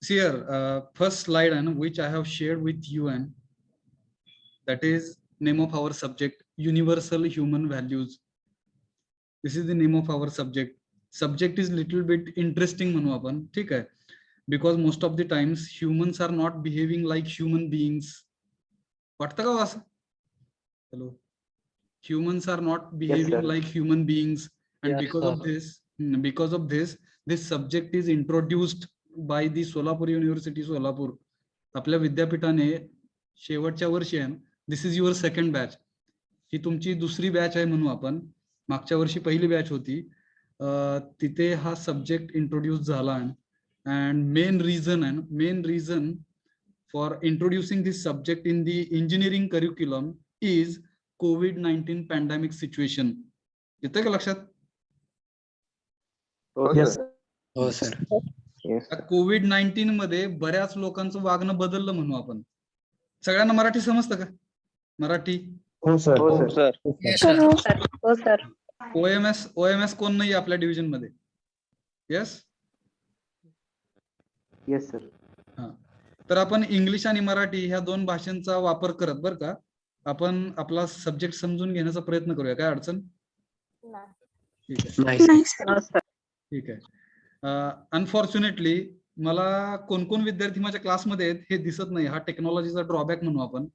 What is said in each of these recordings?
see here, first slide and which I have shared with you, and that is name of our subject, universal human values. This is the name of our subject. Subject is little bit interesting म्हणू आपण, ठीक आहे, because most of the times humans are not behaving like human beings. वाटतं का असं? Hello. Humans are not behaving like human beings, and because of this, this subject is introduced by the Solapur University, Solapur. आपल्या विद्यापीठाने शेवटच्या वर्षी आहे, दिस is your second batch, ही तुमची दुसरी बॅच आहे म्हणू आपण. मागच्या वर्षी पहिली बॅच होती, तिथे हा सब्जेक्ट इंट्रोड्यूस झाला आहे. And main reason for introducing this subject in the engineering curriculum is COVID-19 pandemic situation. येतंय का लक्षात? हो सर. COVID-19 मध्ये बऱ्याच लोकांचं वागणं बदललं म्हणू आपण. सगळ्यांना मराठी समजतं का? मराठी? हो सर. ओएमएस कोण नाही आपल्या डिव्हिजन मध्ये? Yes sir. हा, तर आपण इंग्लिश आणि मराठी ह्या दोन भाषांचा वापर करत बरं का आपण आपला सब्जेक्ट समजून घेण्याचा प्रयत्न करूया. काय अडचण? ठीक आहे. अनफॉर्च्युनेटली मला कोण कोण विद्यार्थी माझ्या क्लासमध्ये आहेत हे दिसत नाही. हा टेक्नॉलॉजीचा ड्रॉबॅक म्हणू आपण.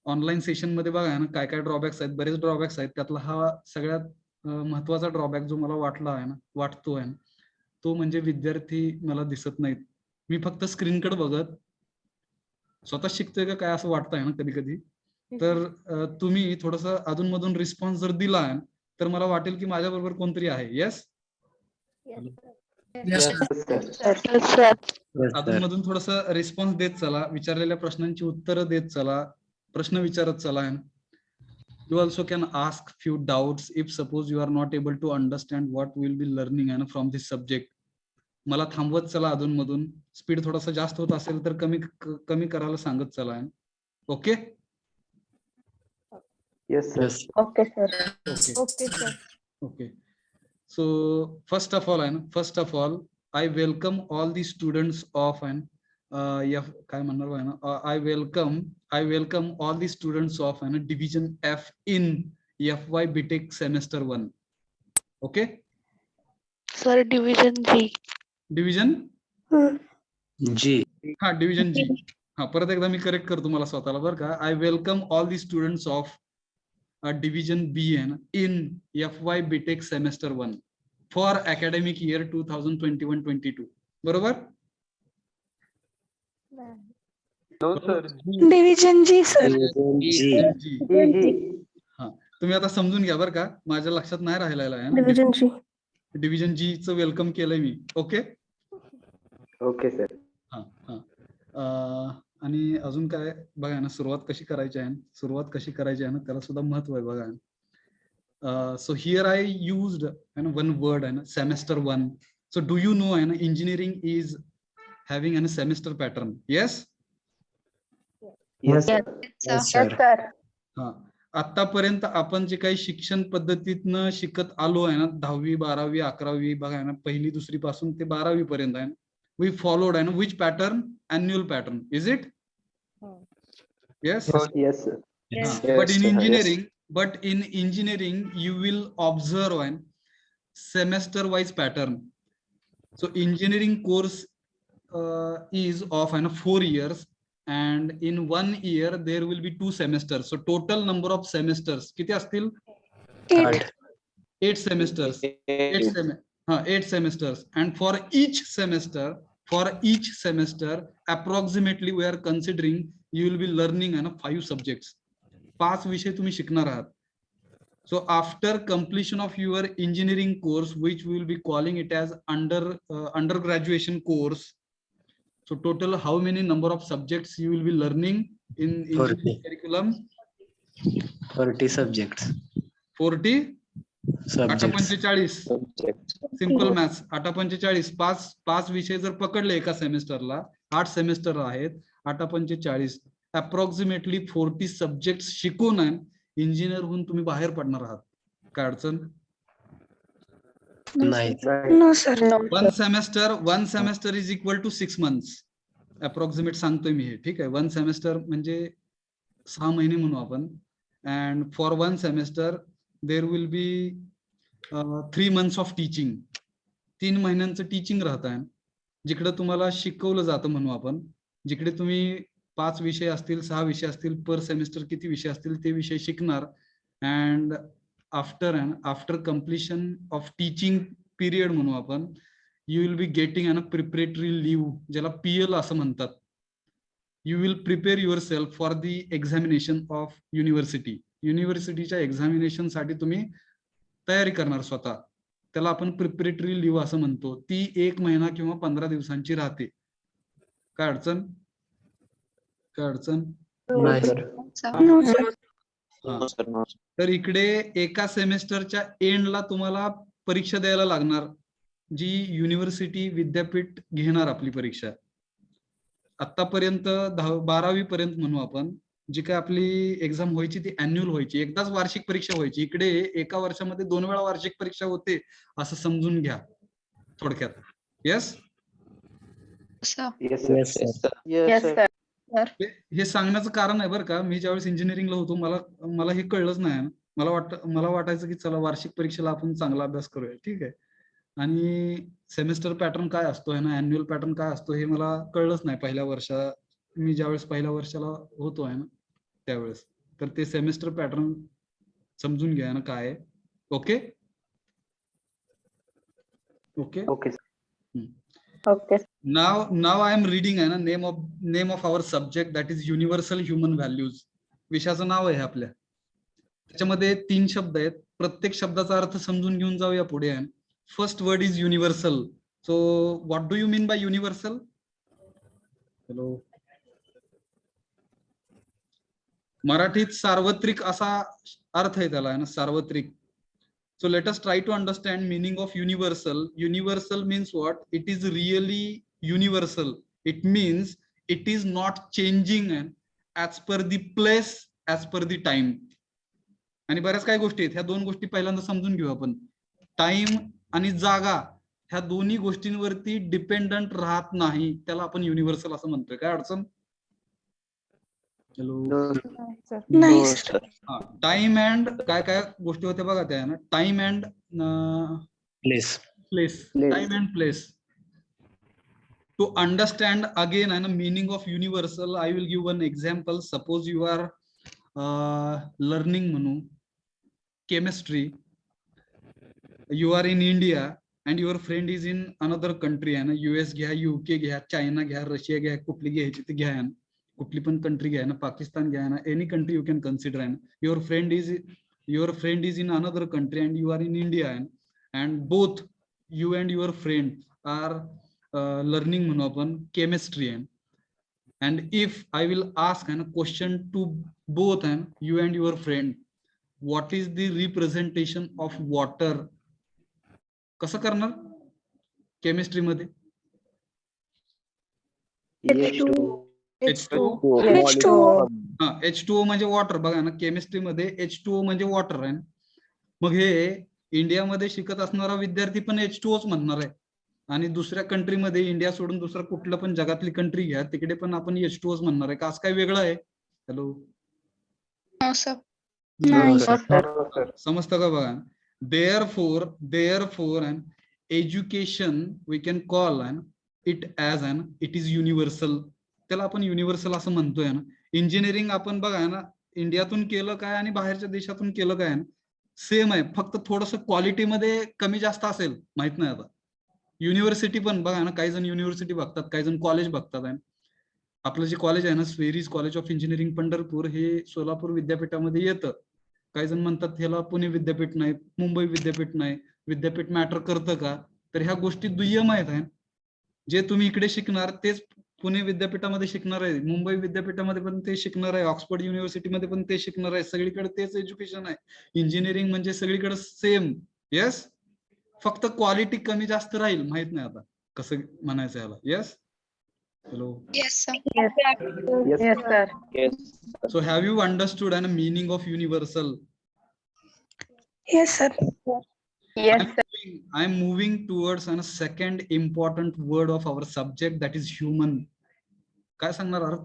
ऑनलाईन सेशन मध्ये बघा ना काय काय ड्रॉबॅक्स आहेत, बरेच ड्रॉबॅक्स आहेत. त्यातला हा सगळ्यात महत्वाचा ड्रॉबॅक जो मला वाटतो आहे तो म्हणजे विद्यार्थी मला दिसत नाहीत. मी फक्त स्क्रीनकडे बघत स्वतः शिकतोय का काय असं वाटतंय ना कधी कधी. तर तुम्ही थोडस अधूनमधून रिस्पॉन्स जर दिला तर मला वाटेल की माझ्या बरोबर कोणतरी आहे. येस, अधूनमधून थोडस रिस्पॉन्स देत चला, विचारलेल्या प्रश्नांची उत्तरं देत चला, प्रश्न विचारत चला. You also can ask few doubts if suppose you are not able to understand what we will be learning and from this subject. मला थांबवत चला अधूनमधून. स्पीड थोडासा जास्त होत असेल तर कमी करायला सांगत चला. Okay? Yes sir. Okay sir. Okay. So first of all, I welcome all the students of I welcome all the students of Division F in FY BTech Semester 1. Okay? Sir, Division G. Division G. हा, Division G. हा, परत एकदा मी correct करतो मला स्वतःला बरं का. I welcome all the students of Division B in FY BTech Semester 1 for academic year 2021-22. बरोबर? No sir. Division G sir. हा, तुम्ही आता समजून घ्या बरं का, माझ्या लक्षात नाही राहिलेला आहे. Division G. डिव्हिजन जी चं वेलकम केलंय मी. Okay okay sir. हा हा. आणि अजून काय बघा ना, सुरुवात कशी करायची आहे ना त्याला सुद्धा महत्व आहे बघा. So here I used one word आहे ना, semester 1. So do you know आहे ना, engineering is having a semester pattern. Yes sir. हा, आतापर्यंत आपण जे काही शिक्षण पद्धतीतनं शिकत आलो आहे ना, 10वी 12वी 11वी बघा ना, पहिली दुसरी पासून ते 12वी पर्यंत आहे, वी फॉलोड आहे ना which pattern? Annual pattern. Is it? Yes. Yes sir. But in engineering you will observe an semester wise pattern. So engineering course is of 4 years, and in 1 year there will be 2 semesters. So total number of semesters किती असतील? 8 semesters. 8 semesters. And for each semester approximately we are considering you will be learning 5 subjects. 5 विषय तुम्ही शिकणार आहात. So after completion of your engineering course, which we will be calling it as undergraduation course, so total how many number of subjects you will be learning in engineering curriculum? 40 subjects. 40 Subjects. 45. Simple maths. 45. 5 विषय जर पकडले एका सेमेस्टरला, 8 semester आहेत, 45 approximately 40 subject शिकून engineer होऊन तुम्ही बाहेर पडणार आहात. काय अडचण? नाही. No, sir. No. One semester is equal to 6 months. Approximate सांगतोय मी हे, ठीक आहे. 1 semester म्हणजे 6 महिने म्हणू आपण. And for 1 semester there will be 3 months of teaching. 3 महिन्यांचं टीचिंग राहत आहे, जिकडे तुम्हाला शिकवलं जातं म्हणू आपण. जिकडे तुम्ही 5 विषय असतील, 6 विषय असतील, पर सेमिस्टर किती विषय असतील ते विषय शिकणार. And after completion of teaching period म्हणू आपण, you will be getting an preparatory leave, ज्याला PL असं म्हणतात. You will prepare yourself for the examination of university. युनिव्हर्सिटीच्या एक्झामिनेशन साठी तुम्ही तयारी करणार स्वतः. त्याला आपण प्रिपरेटरी लिव्ह असं म्हणतो. ती 1 महिना किंवा 15 दिवसांची राहते. काय अडचण? नाही सर. No, sir. हा. तर इकडे एका सेमेस्टरच्या एंडला तुम्हाला परीक्षा द्यायला लागणार, जी युनिव्हर्सिटी विद्यापीठ घेणार आपली परीक्षा. आतापर्यंत 12वी पर्यंत म्हणू आपण, जी काय आपली एक्झाम व्हायची ती अॅन्युअल व्हायची, एकदाच वार्षिक परीक्षा व्हायची. इकडे एका वर्षामध्ये 2 वेळा वार्षिक परीक्षा होते असं समजून घ्या थोडक्यात. Yes, Yes, sir. Yes, sir. हे सांगण्याचं कारण आहे बरं का, मी ज्यावेळेस इंजिनिअरिंगला होतो मला हे कळलंच नाही. मला वाटायचं की चला वार्षिक परीक्षेला आपण चांगला अभ्यास करूया, ठीक आहे. आणि सेमेस्टर पॅटर्न काय असतो आहे ना, अॅन्युअल पॅटर्न काय असतो हे मला कळलंच नाही मी ज्यावेळेस पहिल्या वर्षाला होतो आहे ना त्यावेळेस. तर ते सेमेस्टर पॅटर्न समजून घ्या ना काय आहे. Okay okay Okay, sir. Okay. Now I am reading आहे ना name of our subject, that is universal human values. विषयाचं नाव आहे आपल्या. त्याच्यामध्ये 3 शब्द आहेत. प्रत्येक शब्दाचा अर्थ समजून घेऊन जाऊया पुढे. First word is universal. So what do you mean by universal? Hello, मराठीत सार्वत्रिक असा अर्थ आहे त्याला, आहे ना, सार्वत्रिक. So let us try to understand meaning of universal. Universal means what? It is really universal. It means it is not changing as per the place, as per the time. आणि बऱ्याच काही गोष्टी आहेत, ह्या 2 गोष्टी पहिल्यांदा समजून घेऊ आपण. टाइम आणि जागा ह्या दोन्ही गोष्टींवरती डिपेंडंट राहत नाही, त्याला आपण युनिव्हर्सल असं म्हणतोय. काय अडचण? हॅलो, नाही, No, sir. sir. Time and काय गोष्टी होत्या बघा त्या ना, time and Please. place. Time and place. To understand again and meaning of universal, I will give one example. Suppose you are learning chemistry. You are in India and your friend is in another country, and US घ्या, UK घ्या, China घ्या, Russia घ्या, कुठली घ्यायची ती घ्या, कुठली पण कंट्री घ्या ना, पाकिस्तान घ्या ना, any country you can consider. And your friend is in another country and you are in India, and both you and your friend are learning म्हणू आपण chemistry. And if I will ask a question to both you and your friend, what is the representation of water? कसं करणार chemistry मध्ये? H2O म्हणजे water. बघा ना, chemistry मध्ये H2O म्हणजे वॉटर आहे. मग हे इंडियामध्ये शिकत असणारा विद्यार्थी पण H2Oच म्हणणार आहे, आणि दुसऱ्या कंट्रीमध्ये, इंडिया सोडून दुसरा कुठला पण जगातली कंट्री घ्या, तिकडे पण आपण H2Oच म्हणणार आहे. का असं काय वेगळं आहे? हॅलो, समजतं का? बघा, therefore an education we can call it as it is universal. त्याला आपण युनिव्हर्सल असं म्हणतोय ना. इंजिनिअरिंग आपण बघा ना, इंडियातून केलं काय आणि बाहेरच्या देशातून केलं काय सेम आहे, फक्त थोडस क्वालिटीमध्ये कमी जास्त असेल, माहित नाही आता. युनिव्हर्सिटी पण बघा ना, काही जण युनिव्हर्सिटी बघतात, काही जण कॉलेज बघतात. आपलं जे कॉलेज आहे ना, SVERI's college of engineering Pandharpur, हे सोलापूर विद्यापीठामध्ये येतं. काही जण म्हणतात ह्याला पुणे विद्यापीठ नाही, मुंबई विद्यापीठ नाही. विद्यापीठ मॅटर करतं का? तर ह्या गोष्टी दुय्यम आहेत. जे तुम्ही इकडे शिकणार तेच पुणे विद्यापीठामध्ये शिकणार आहे, मुंबई विद्यापीठामध्ये पण ते शिकणार आहे, ऑक्सफोर्ड युनिव्हर्सिटीमध्ये पण ते शिकणार आहे. सगळीकडे तेच एज्युकेशन आहे. इंजिनिअरिंग म्हणजे सगळीकडे सेम. येस, फक्त क्वालिटी कमी जास्त राहील, माहित नाही आता कसं म्हणायचं याला. Yes, hello. Yes, sir. So have you understood the meaning of universal? Yes, sir. I am moving towards a second important word of our subject, that is human. काय सांगणार अर्थ?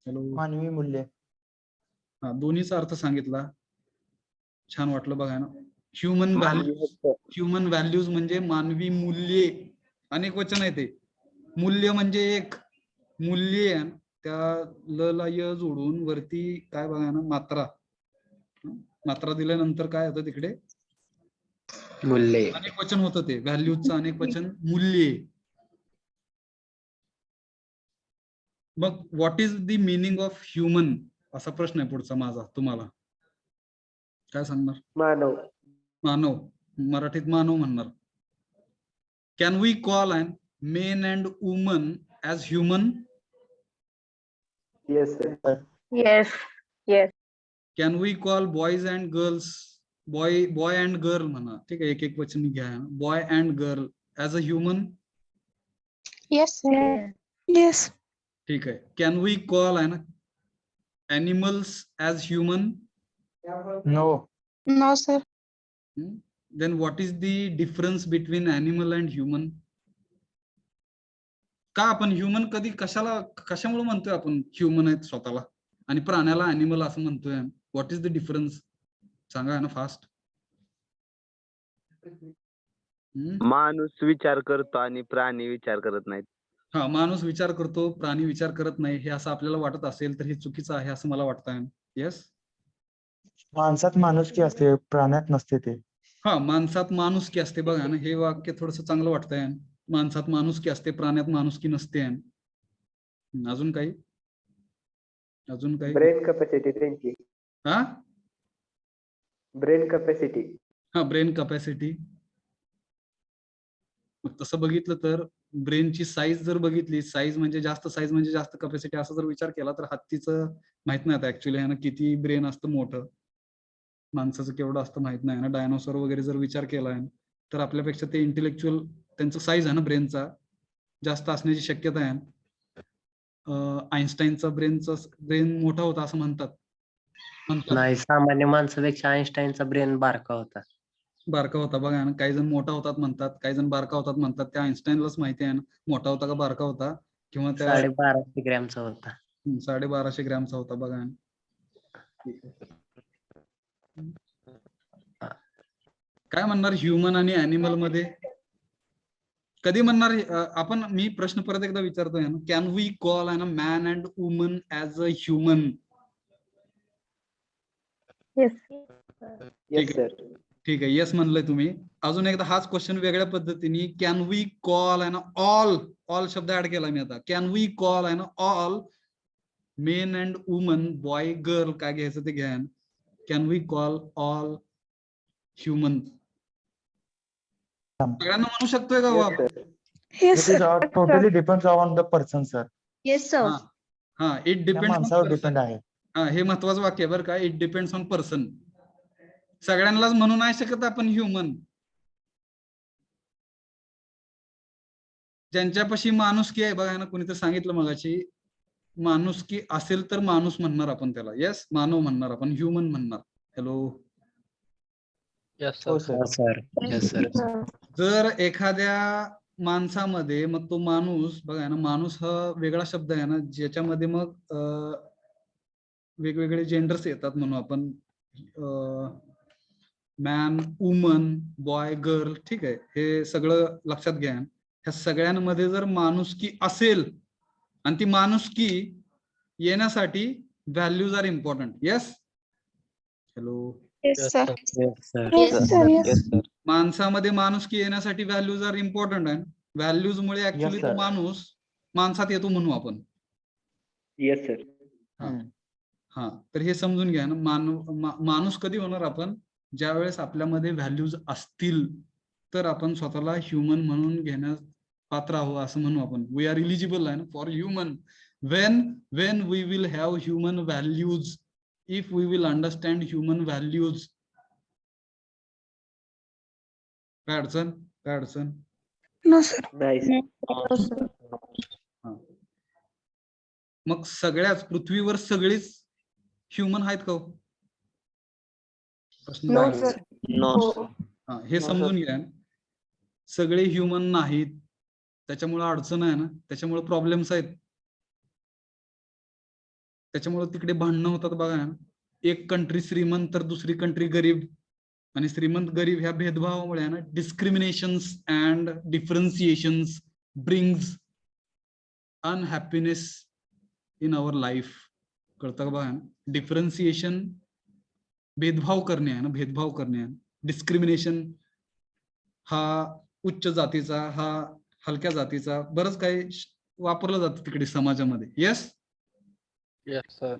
हॅलो, मानवी मूल्य. हा, दोन्हीचा अर्थ सांगितला. छान वाटलं बघा ना. ह्युमन व्हॅल्यूज म्हणजे मानवी मूल्ये. अनेक वचन आहे ते. मूल्य म्हणजे एक मूल्य आहे, त्या ल ला य जोडून वरती काय बघा ना, मात्रा दिल्यानंतर काय होतं तिकडे? मूल्य. अनेक वचन होतं ते. व्हॅल्यूजचं अनेक वचन मूल्ये. मग what is the meaning of human असा प्रश्न आहे पुढचा माझा तुम्हाला. काय सांगणार? मानव. मानव, मराठीत मानव म्हणणार. Can we call and men and woman as human? Yes sir. Yes. Yes. Can we call boys and girls, boy and girl म्हणा, ठीक आहे, एक एक वचन घ्या. Boy and girl as a human? Yes. Yes. Yes. ठीक आहे. Can we call animals as human? No. No, sir. Then what is the difference between animal and human? का आपण ह्युमन कशामुळे म्हणतोय आपण ह्युमन आहेत स्वतःला आणि प्राण्याला अॅनिमल असं म्हणतोय? व्हॉट इज द डिफरन्स सांगा ना फास्ट. माणूस विचार करतो आणि प्राणी विचार करत नाहीत. हा, माणूस विचार करतो, प्राणी विचार करत नाही, हे असं आपल्याला वाटत असेल तर हे चुकीचं आहे असं मला वाटतंय. येस, माणसात माणुसकी असते, प्राण्यात नसते ते. हा, माणसात माणुसकी असते. बघा ना, हे वाक्य थोडस चांगलं वाटतंय. माणसात माणुसकी असते, प्राण्यात माणुसकी नसते. अजून काही? अजून काही? ब्रेन कॅपॅसिटी त्यांची. हा, ब्रेन कॅपॅसिटी. हा, ब्रेन कॅपॅसिटी. तसं बघितलं तर ब्रेनची साईज जर बघितली, साईज म्हणजे जास्त कॅपॅसिटी असा जर विचार केला तर हत्तीचं माहित नाही आता ऍक्च्युली आहे ना किती ब्रेन असतं मोठं, माणसाचं केवढं असतं माहित नाही ना. डायनोसॉर वगैरे जर विचार केला तर आपल्यापेक्षा ते इंटेलेक्च्युअल त्यांचं साईज आहे ना ब्रेनचा जास्त असण्याची शक्यता आहे. आईन्स्टाईनचा ब्रेन मोठा होता असं म्हणतात. नाही, सामान्य माणसापेक्षा आईन्स्टाईनचा ब्रेन बारका होता. बारका होता बघा ना. काही जण मोठा होतात म्हणतात, काही जण बारका होतात म्हणतात. त्या आईन्स्टाईनलाच माहिती आहे ना मोठा होता का बारका होता, किंवा त्या 1250 ग्रॅमचा होता. 1250 ग्रॅमचा होता बघा. काय म्हणणार ह्युमन आणि अॅनिमल मध्ये? कधी म्हणणार आपण? मी प्रश्न परत एकदा विचारतोय ना. Can we call man and woman as a human? Yes. Yes sir. ठीक आहे, येस म्हणलंय तुम्ही. अजून एकदा हाच क्वेश्चन वेगळ्या पद्धतीने. कॅन वी कॉल ऑल शब्द ऍड केला मी आता. Can we call all men and woman, boy girl, काय घ्यायचं ते घ्या. Can we call all human? सगळ्यांना म्हणू शकतोय का आपण? Yes, It is sir. totally depends on the person, sir. Yes, sir. हा, इट त्या डिपेंड्स माणसावर डिपेंड आहे. हा, हे महत्वाचं वाक्य आहे बरं का. It depends on person. सगळ्यांनाच म्हणू नाही शकत आपण ह्युमन. ज्यांच्यापाशी माणुसकी आहे बघा ना, कोणी तर सांगितलं मगाशी, माणुसकी असेल तर माणूस म्हणणार आपण त्याला. येस, मानव म्हणणार आपण, ह्युमन म्हणणार. हॅलो, हो सर. सर. Yes sir. जर एखाद्या माणसामध्ये, मग तो माणूस बघा ना, माणूस हा वेगळा शब्द आहे ना, ज्याच्यामध्ये मग वेगवेगळे जेंडर्स येतात म्हणू आपण. मॅन, वुमन, बॉय, गर्ल, ठीक आहे, हे सगळं लक्षात घ्या. ह्या सगळ्यांमध्ये जर माणुसकी असेल, आणि ती माणुसकी येण्यासाठी values are important. Yes, hello, Yes, sir. Yes sir. Yes, sir. Yes. Yes sir. माणसामध्ये माणुसकी येण्यासाठी व्हॅल्यूज आर इम्पॉर्टंट आहे. व्हॅल्यूज मुळे ऍक्च्युली तो sir. माणूस माणसात येतो म्हणू आपण. Yes sir. हा, तर हे समजून घ्या ना. माणूस कधी होणार आपण? ज्या वेळेस आपल्यामध्ये व्हॅल्यूज असतील तर आपण स्वतःला ह्युमन म्हणून घेण्यास पात्र आहोत असं म्हणू आपण. वी आर इलिजिबल आहे ना for human when we will have human values, if we will understand human values. काय अडचण? No, sir. नाही सर. No, sir. मग सगळ्याच पृथ्वीवर सगळीच ह्युमन आहेत का? प्रश्न नो काय? सर नो हो हा, हे No, समजून घ्या. सगळे ह्युमन नाहीत, त्याच्यामुळे अडचण आहे ना, त्याच्यामुळे प्रॉब्लेम्स आहेत, त्याच्यामुळे तिकडे भांडणं होतात बघा ना. एक कंट्री श्रीमंत तर दुसरी कंट्री गरीब, आणि श्रीमंत गरीब ह्या भेदभावामुळे आहे ना discriminations and differentiations brings unhappiness in our life. कळतं का बघा? डिफरन्सिएशन भेदभाव करणे आहे ना, भेदभाव करणे आहे. डिस्क्रिमिनेशन हा उच्च जातीचा, हा हलक्या जातीचा, बरंच काही वापरलं जातं तिकडे समाजामध्ये. Yes. Yes, sir.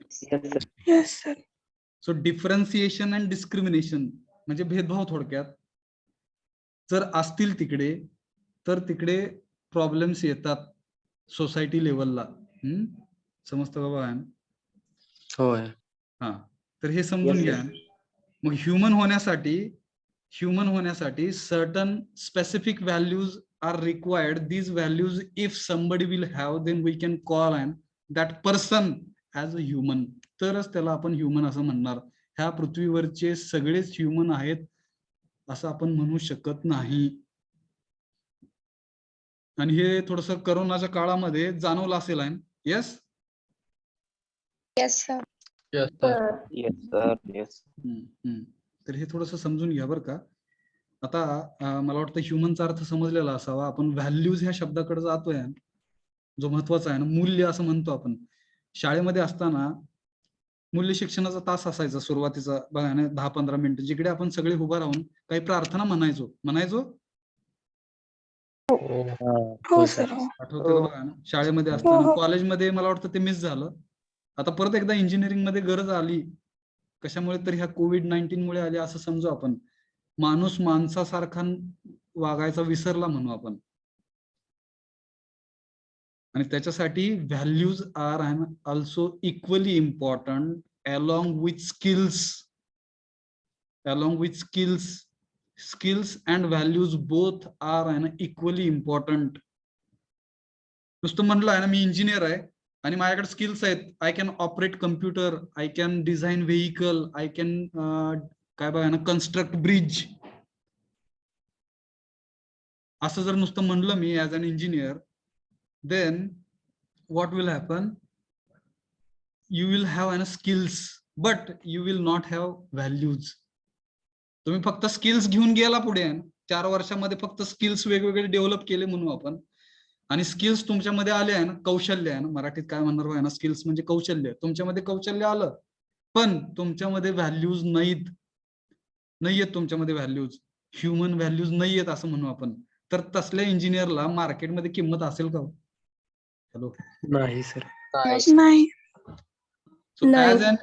Yes, sir. So differentiation and discrimination म्हणजे भेदभाव थोडक्यात जर असतील तिकडे, तर तिकडे प्रॉब्लेम्स येतात सोसायटी लेवलला. समजतं का बघा? होय. हा, तर हे समजून Yes, घ्या. मग ह्युमन होण्यासाठी certain specific values are required. These values if somebody will have, then we can call and that person as a human. तरच त्याला आपण ह्युमन असं म्हणणार. ह्या पृथ्वीवरचे सगळेच ह्युमन आहेत असं आपण म्हणू शकत नाही. आणि हे थोडस करोनाच्या काळामध्ये जाणवलं असेल आहे. Yes. Yes, sir. Yes, sir yes sir yes. तर हे थोडस समजून घ्या बरं का. आता मला वाटतं ह्युमनचा अर्थ समजलेला असावा. आपण व्हॅल्यूज ह्या शब्दाकडे जातोय, जो महत्वाचा आहे ना, मूल्य असं म्हणतो आपण. शाळेमध्ये असताना मूल्य शिक्षणाचा तास असायचा सुरुवातीचा बघा ना, 10-15 मिनिटं, जिकडे आपण सगळे उभं राहून काही प्रार्थना म्हणायचो. हा, हो, हो sir. सर. हो. आठवतं का बघा ना, शाळेमध्ये हो, असताना. हो. कॉलेजमध्ये मला वाटतं ते मिस झालं. आता परत एकदा इंजिनिअरिंग मध्ये गरज आली. कशामुळे तर ह्या कोविड-19 मुळे आली असं समजू आपण. माणूस माणसासारखा वागायचा विसरला म्हणू आपण. आणि त्याच्यासाठी values are also equally important along with skills and values both are equally important. नुसतं म्हणलं आहे ना मी इंजिनियर आहे आणि माझ्याकडे स्किल्स आहेत, I can operate computer, I can design vehicle, I can काय बघा ना कन्स्ट्रक्ट ब्रिज, असं जर नुसतं म्हणलं मी as an engineer, then what will happen? You will have skills, but you will not have values. तुम्ही फक्त स्किल्स घेऊन गेला पुढे, 4 वर्षामध्ये फक्त स्किल्स वेगवेगळे डेव्हलप केले म्हणू आपण, आणि स्किल्स तुमच्यामध्ये आले आहे ना, कौशल्य आहे ना, मराठीत काय म्हणणार आहे ना, स्किल्स म्हणजे कौशल्य. तुमच्यामध्ये कौशल्य आलं, पण तुमच्यामध्ये व्हॅल्यूज नाहीयेत तुमच्यामध्ये व्हॅल्यूज, ह्युमन व्हॅल्यूज नाहीयेत असं म्हणू आपण. तर तसल्या इंजिनियरला मार्केटमध्ये किंमत असेल का? हॅलो. नाही सर. नाही. So No. as an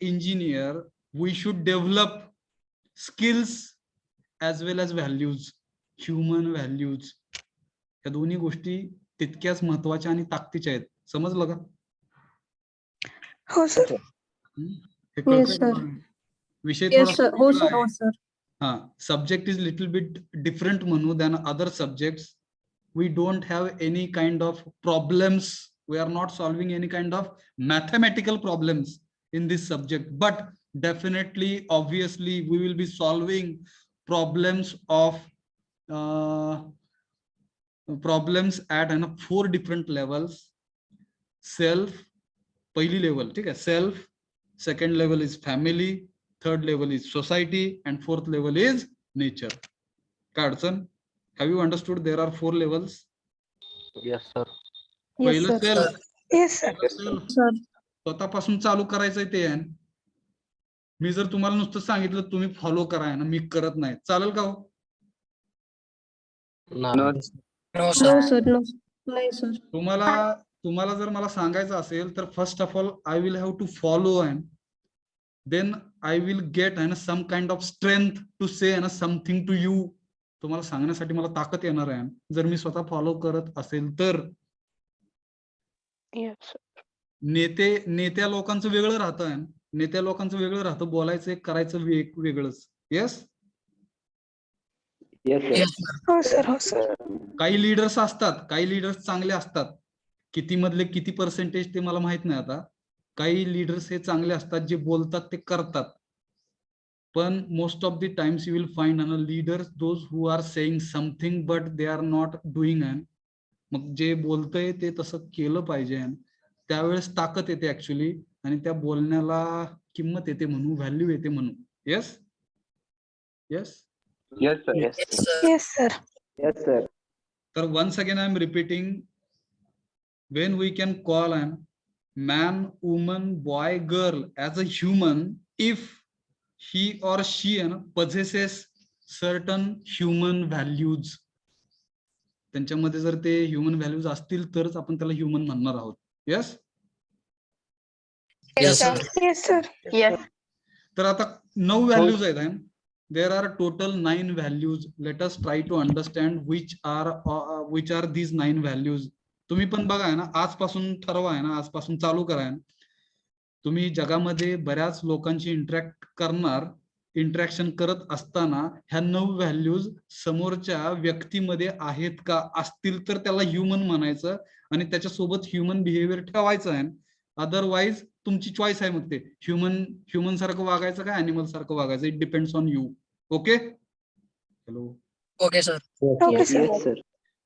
engineer, we should develop skills as well as values, human values. या दोन्ही गोष्टी तितक्याच महत्वाच्या आणि ताकदीच्या आहेत. समजलं का? हो, sir. हे Yes, कळतंय sir. का? विषय Yes, थोडा sir. हो, वेगळा sir. आहे. हो, sir. हा, subject is little bit different म्हणू than other subjects. We don't have any kind of problems. We are not solving any kind of mathematical problems in this subject, but definitely, obviously, we will be solving problems of problems at 4 different levels. Self, पहिली level, ठीक आहे, self. Second level is family. Third level is society, and fourth level is nature. काय अडचण? Have you understood there are 4 levels? Yes, sir. Yes, पहिलं sir. Self. Yes, sir. Sir. स्वतःपासून चालू करायचंय ते आहे. मी जर तुम्हाला नुसतं सांगितलं तुम्ही फॉलो करा आहे ना, मी करत नाही, चालेल का हो? नाही. No, sir. No. नाही, sir. तुम्हाला जर मला सांगायचं असेल तर first of all I will have to follow and then I will get some kind of strength to say something to you. तुम्हाला सांगण्यासाठी मला ताकद येणार आहे जर मी स्वतः फॉलो करत असेल तर. Yes. नेत्या लोकांचं वेगळं राहतं, नेत्या लोकांचं वेगळं राहतं, बोलायचं एक, करायचं वेगळंच. येस. Yes, sir. हो, sir. हो, sir. काही लीडर्स असतात, काही लीडर्स चांगले असतात, किती मधले किती पर्सेंटेज ते मला माहित नाही. आता काही लीडर्स हे चांगले असतात, जे बोलतात ते करतात. पण most of the times you will find leaders those who are saying something but they are not doing and मग जे बोलतंय ते तसं केलं पाहिजे and त्यावेळेस ताकद येते ऍक्च्युली आणि त्या बोलण्याला किंमत येते म्हणून व्हॅल्यू येते म्हणून yes yes yes sir Yes, sir. Yes, sir. Yes sir तर once again I am repeating, when we can call an man, woman, boy, girl as a human if he or she possesses certain human values. त्यांच्यामध्ये जर ते human values असतील तरच आपण त्याला human म्हणणार आहोत. Yes Yes, sir. Yes, sir. Yes. तर आता 9 व्हॅल्यूज आहेत. There are total 9 values. Let us try to understand which are these 9 values. तुम्ही पण बघा आहे ना, आजपासून ठरवा आहे ना, आजपासून चालू करा. तुम्ही जगामध्ये बऱ्याच लोकांशी इंटरॅक्शन करत असताना ह्या 9 व्हॅल्यूज समोरच्या व्यक्तीमध्ये आहेत का, असतील तर त्याला ह्युमन म्हणायचं आणि त्याच्यासोबत ह्युमन बिहेवियर ठेवायचं आहे. अदरवाईज तुमची चॉईस आहे. मग ते ह्युमन सारखं वागायचं का ऍनिमल सारखं वागायचं, it depends on you. Okay hello Okay, sir. Okay, sir.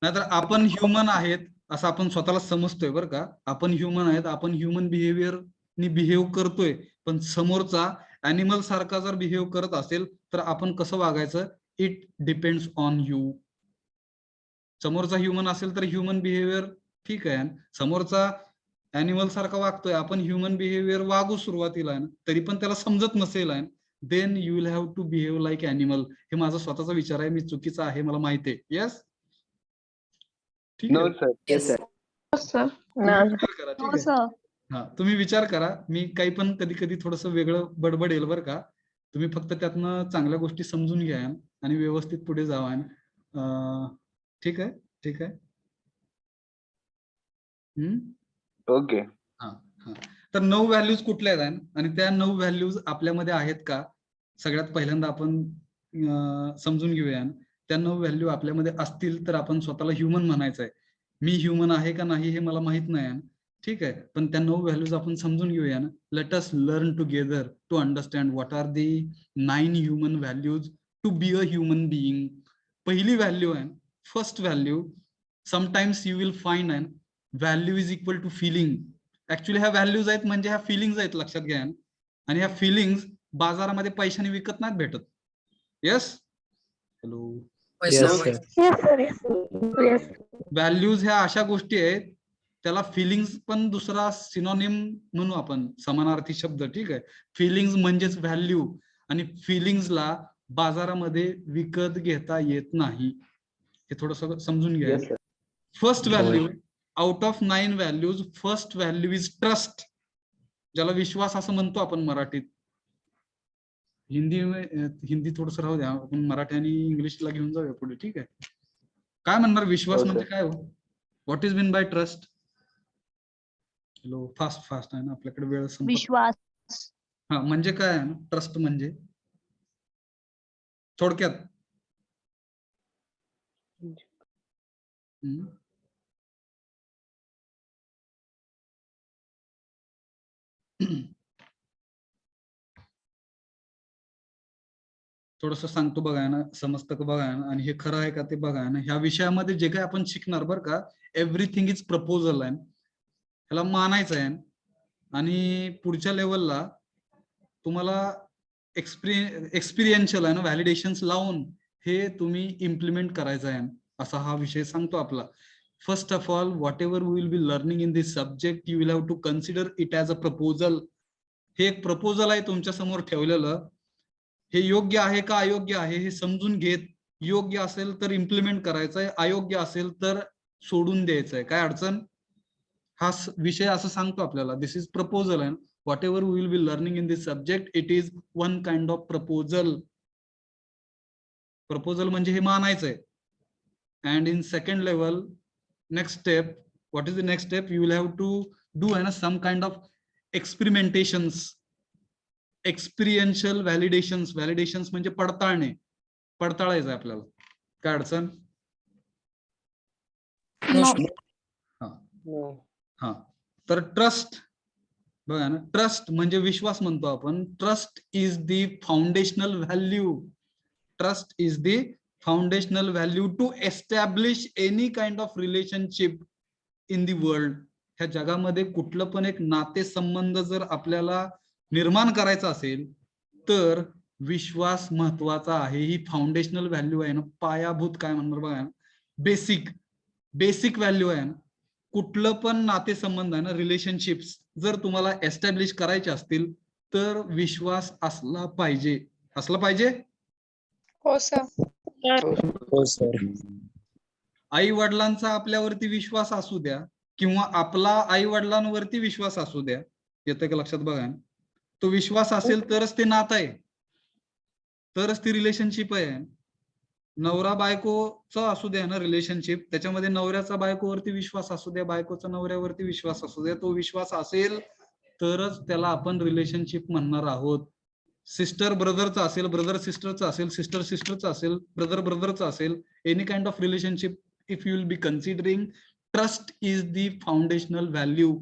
नाहीतर आपण ह्युमन आहेत असं आपण स्वतःला समजतोय बरं का. आपण ह्युमन आहेत, आपण ह्युमन बिहेवियरनी बिहेव करतोय, पण समोरचा ऍनिमल सारखा जर बिहेव करत असेल तर आपण कसं वागायचं, इट डिपेंड्स ऑन यू. समोरचा ह्युमन असेल तर ह्युमन बिहेवियर ठीक आहे, समोरचा ऍनिमल सारखा वागतोय, आपण ह्युमन बिहेवियर वागू सुरुवातीला आहे, तरी पण त्याला समजत नसेल आहे, then you will have to behave like animal. हे माझा स्वतःचा विचार आहे, मी चुकीचा आहे मला माहिती आहे. येस ठीक नो आहे. Sir yes sir Sir. तुम्ही No. विचार करा, ठीक आहे. हा तुम्ही विचार करा. मी काही पण कधी कधी थोडस वेगळं बडबडेल बरं का. तुम्ही फक्त त्यातनं चांगल्या गोष्टी समजून घ्या आणि व्यवस्थित पुढे जावा. ठीक आहे ठीक आहे. ओके हा हा. तर 9 व्हॅल्यूज कुठल्या आहेत आणि त्या 9 व्हॅल्यूज आपल्यामध्ये आहेत का, सगळ्यात पहिल्यांदा आपण समजून घेऊया. त्या 9 व्हॅल्यू आपल्यामध्ये असतील तर आपण स्वतःला ह्युमन म्हणायचं आहे. मी ह्युमन आहे का नाही हे मला माहित नाही, ठीक आहे, पण त्या 9 व्हॅल्यूज आपण समजून घेऊया. Let us learn together to understand what are the 9 human values to be a human being. पहिली व्हॅल्यू आहे, first value, sometimes you will find and value is equal to feeling. Actually ह्या values आहेत म्हणजे ह्या feelings आहेत, लक्षात घ्या. आणि ह्या फिलिंग्स बाजारामध्ये पैशाने विकत नाहीत भेटत. Yes hello. Yes, sir. Yes, sir. Yes. Yes. Values ह्या अशा गोष्टी आहेत, त्याला फिलिंग्स पण दुसरा सिनोनिम म्हणू आपण, समानार्थी शब्द, ठीक आहे. फिलिंग्स म्हणजेच व्हॅल्यू, आणि फिलिंग्सला बाजारामध्ये विकत घेता येत नाही. हे थोडस समजून घ्या. First value out of 9 values, first value is trust, ज्याला विश्वास असं म्हणतो आपण मराठीत. हिंदी थोडस राहू द्या, आपण मराठी आणि इंग्लिशला घेऊन जाऊया पुढे, ठीक आहे. काय म्हणणार विश्वास म्हणजे काय हो, what is mean by trust. Hello, fast आहे ना, आपल्याकडे वेळ संपत. विश्वास. हा म्हणजे काय आहे ना, ट्रस्ट म्हणजे थोडक्यात थोडस सांगतो बघा ना, समजतं का बघा ना, आणि हे खरं आहे का ते बघा ना. ह्या विषयामध्ये जे काही आपण शिकणार बरं का, एव्हरीथिंग इज प्रपोजल आहे, ह्याला मानायचं आहे. आणि पुढच्या लेवलला तुम्हाला एक्सपिरियन्शियल आहे ना, व्हॅलिडेशन्स लावून हे तुम्ही इम्प्लिमेंट करायचं आहे, असा हा विषय सांगतो आपला. First of all, whatever we will be learning in this subject, you will have to consider it as a proposal. हे एक प्रपोजल आहे तुमच्या समोर ठेवलेलं. हे योग्य आहे का अयोग्य आहे हे समजून घेत, योग्य असेल तर इम्प्लिमेंट करायचंय, अयोग्य असेल तर सोडून द्यायचंय. काय अडचण. हा विषय असं सांगतो आपल्याला, this is proposal and whatever we will be learning in this subject, it is one kind of proposal. Proposal म्हणजे हे मानायचंय. And in second level, next step, what is the next step, you will have to do आहे ना some kind of experimentations, experiential validations. Validations म्हणजे पडताळणे, पडताळायचं आपल्याला. काय अडचण. No. हा तर ट्रस्ट बघा ना, ट्रस्ट म्हणजे विश्वास म्हणतो आपण. Trust is the foundational value. Trust is the foundational value to establish any kind of relationship in the world. ह्या जगामध्ये कुठलं पण एक नातेसंबंध जर आपल्याला निर्माण करायचा असेल तर विश्वास महत्वाचा आहे. ही फाउंडेशनल व्हॅल्यू आहे ना, पायाभूत काय म्हणणार बघा, बेसिक व्हॅल्यू आहे ना. कुठलं पण नातेसंबंध आहे ना, रिलेशनशिप्स जर तुम्हाला एस्टॅब्लिश करायचे असतील तर विश्वास असला पाहिजे. असला पाहिजे. हो सर. हो सर. आई वडिलांचा आपल्यावरती विश्वास असू द्या किंवा आपला आई वडिलांवरती विश्वास असू द्या, येतं का लक्षात बघा. तो विश्वास असेल तरच ते नातं आहे, तरच ती रिलेशनशिप आहे. नवरा बायकोचा असू द्या ना रिलेशनशिप, त्याच्यामध्ये नवऱ्याचा बायकोवरती विश्वास असू द्या, बायकोचा नवऱ्यावरती विश्वास असू द्या, तो विश्वास असेल तरच त्याला आपण रिलेशनशिप म्हणणार आहोत. सिस्टर ब्रदरचा असेल, ब्रदर सिस्टरचा असेल, सिस्टर सिस्टरचा असेल, ब्रदर ब्रदरचा असेल, any kind of relationship if you will B considering, trust is the foundational value.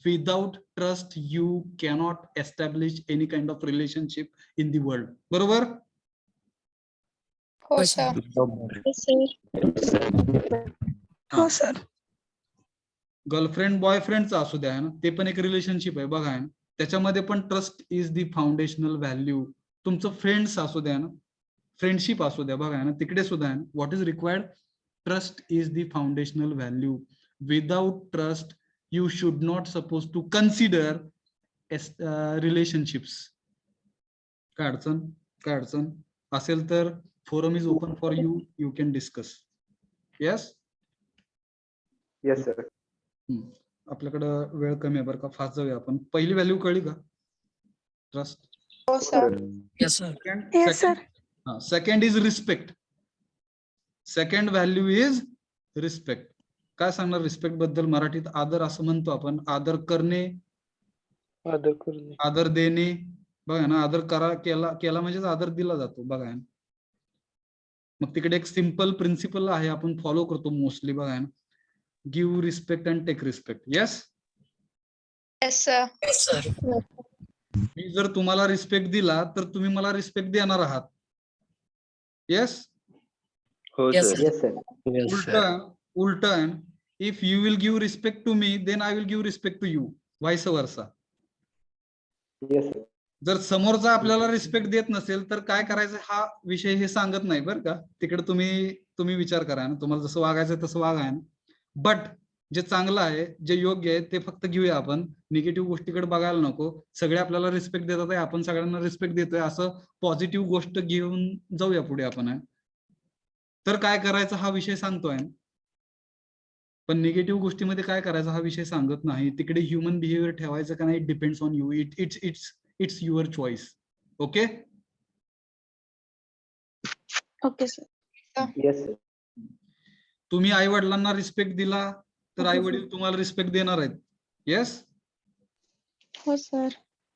Without trust you cannot establish any kind of relationship in the world. बरोबर. हो sir. हो sir. Girlfriend बॉयफ्रेंडचा असू द्या ना, ते पण एक रिलेशनशिप आहे बघा आहे ना, त्याच्यामध्ये पण trust is the foundational value. तुमचं फ्रेंड्स असू द्या ना, फ्रेंडशिप असू द्या बघा आहे ना, तिकडे सुद्धा आहे ना, what is required, trust is the foundational value. Without trust you should not suppose to consider relationships. काय अडचण असेल तर forum is open for you, you can discuss. Yes. Yes sir. आपल्याकडं वेळ कमी आहे बरं का, फास्ट जाऊया आपण. पहिली व्हॅल्यू कळली का, ट्रस्ट. हो sir. Yes, sir. Second is respect. Second value is respect. काय सांगणार रिस्पेक्ट बद्दल मराठीत? आदर असं म्हणतो आपण. आदर करणे, आदर देणे बघा ना. आदर केला म्हणजेच आदर दिला जातो बघा. मग तिकडे एक सिंपल प्रिन्सिपल आहे, आपण फॉलो करतो मोस्टली बघा ना, give respect and take respect. Yes. Yes sir. मी जर तुम्हाला रिस्पेक्ट दिला तर तुम्ही मला रिस्पेक्ट देणार आहात. येस. हो सर. Yes sir. उलट if you will give respect to me then I will give respect to you, vice versa. Yes sir. जर समोरचा आपल्याला रिस्पेक्ट देत नसेल तर काय करायचं हा विषय हे सांगत नाही बरं का. तिकडे तुम्ही विचार करा ना, तुम्हाला जसं वागायचं तसं वागा. बट जे चांगलं आहे, जे योग्य आहे ते फक्त घेऊया आपण. निगेटिव्ह गोष्टीकडे बघायला नको. सगळे आपल्याला रिस्पेक्ट देतात आहे, आपण सगळ्यांना रिस्पेक्ट देतोय, असं पॉझिटिव्ह गोष्ट घेऊन जाऊया पुढे आपण. तर काय करायचं हा विषय सांगतोय, पण निगेटिव्ह गोष्टीमध्ये काय करायचं हा विषय सांगत नाही. तिकडे ह्युमन बिहेवियर ठेवायचं का नाही depends on you. It's your choice. Okay. Okay, sir. Yes sir. तुम्ही आई वडिलांना रिस्पेक्ट दिला तर आई वडील तुम्हाला रिस्पेक्ट देणार आहेत. येस. हो सर.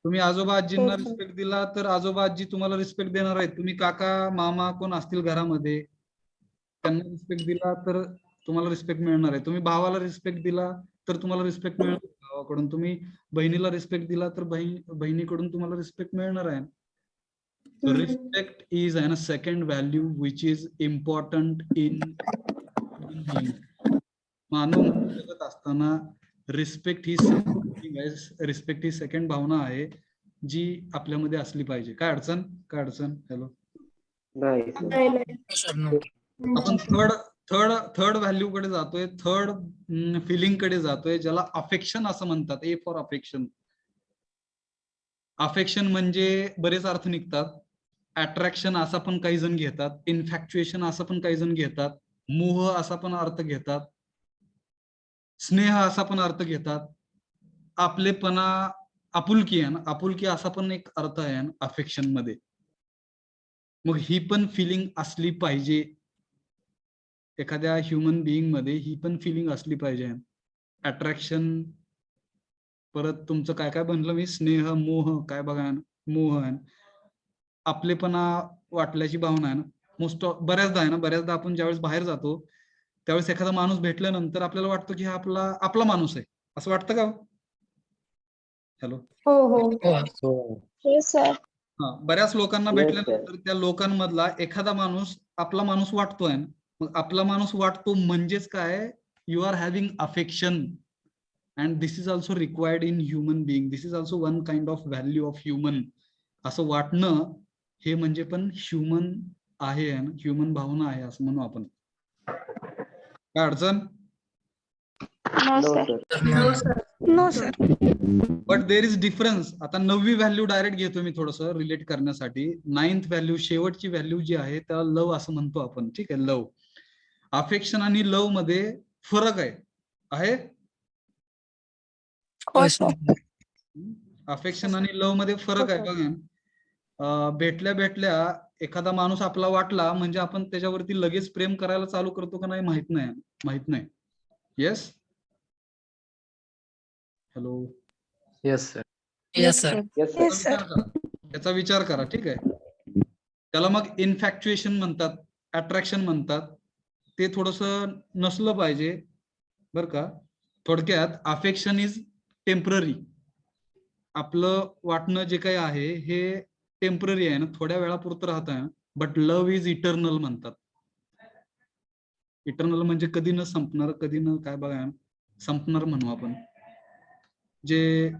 तुम्ही आजोबा आजींना हो, sir. रिस्पेक्ट दिला तर आजोबा आजी तुम्हाला रिस्पेक्ट देणार आहेत. तुम्ही काका मामा कोण असतील घरामध्ये त्यांना रिस्पेक्ट दिला तर तुम्हाला रिस्पेक्ट मिळणार आहे. तुम्ही भावाला रिस्पेक्ट दिला तर तुम्हाला रिस्पेक्ट मिळणार भावाकडून. तुम्ही बहिणीला रिस्पेक्ट दिला तर बहिणीकडून तुम्हाला रिस्पेक्ट मिळणार आहे. Respect is a second value which is important in मानव जगत असताना. रिस्पेक्ट ही सेकंड भावना आहे जी आपल्यामध्ये असली पाहिजे. काय अडचण. हॅलो. नाही. आपण थर्ड व्हॅल्यू कडे जातोय, थर्ड फिलिंग कडे जातोय, ज्याला अफेक्शन असं म्हणतात. A for affection. अफेक्शन म्हणजे बरेच अर्थ निघतात. अट्रॅक्शन असा पण काही जण घेतात, इन्फॅक्च्युएशन असं पण काही जण घेतात, मोह असा पण अर्थ घेतात, स्नेह असा पण अर्थ घेतात, आपलेपणा आपुलकी आहे ना, आपुलकी असा पण एक अर्थ आहे अफेक्शन मध्ये. मग ही पण फिलिंग असली पाहिजे एखाद्या ह्युमन बिईंग मध्ये. ही पण फिलिंग असली पाहिजे. अट्रॅक्शन, परत तुमचं काय काय बनलं मी, स्नेह, मोह, काय बघा मोह आहे, आपलेपणा वाटल्याची भावना आहे ना. बऱ्याचदा आहे ना, बऱ्याचदा आपण ज्यावेळेस बाहेर जातो त्यावेळेस एखादा माणूस भेटल्यानंतर आपल्याला वाटतं की हा आपला माणूस आहे, असं वाटतं का? हॅलो. हो हो हो. Yes sir. हा, बऱ्याच लोकांना Yes, भेटल्यानंतर त्या लोकांमधला एखादा माणूस आपला माणूस वाटतोय ना. मग आपला माणूस वाटतो म्हणजेच काय, you are having affection and this is also required in human being. This is also one kind of value of human. असं वाटणं हे म्हणजे पण ह्युमन आहे, ह्युमन भावना आहे असं म्हणू आपण. काय अडचण? No sir. No sir. But there is difference. आता 9वी व्हॅल्यू डायरेक्ट घेतो मी थोडस रिलेट करण्यासाठी. 9th व्हॅल्यू, शेवटची व्हॅल्यू जी आहे त्याला लव असं म्हणतो आपण. ठीक आहे, लव. अफेक्शन आणि लव मध्ये फरक आहे. हो सर. अफेक्शन आणि लव मध्ये फरक आहे बघा. भेटल्या भेटल्या एखादा माणूस आपला वाटला म्हणजे आपण त्याच्यावरती लगेच प्रेम करायला चालू करतो का नाही माहित नाही. Yes. Hello. Yes sir. Yes sir. Yes sir. याचा विचार करा. ठीक आहे. त्याला मग इन्फॅक्च्युएशन म्हणतात, अट्रॅक्शन म्हणतात. ते थोडस नसलं पाहिजे बर का. थोडक्यात अफेक्शन इज टेम्पररी. आपलं वाटणं जे काही आहे हे टेम्पररी आहे ना, थोड्या वेळापुरतं राहत आहे. बट लव्ह इज इटर्नल म्हणतात. इटर्नल म्हणजे कधी न संपणार, कधी न काय बघा संपणार म्हणू आपण. जे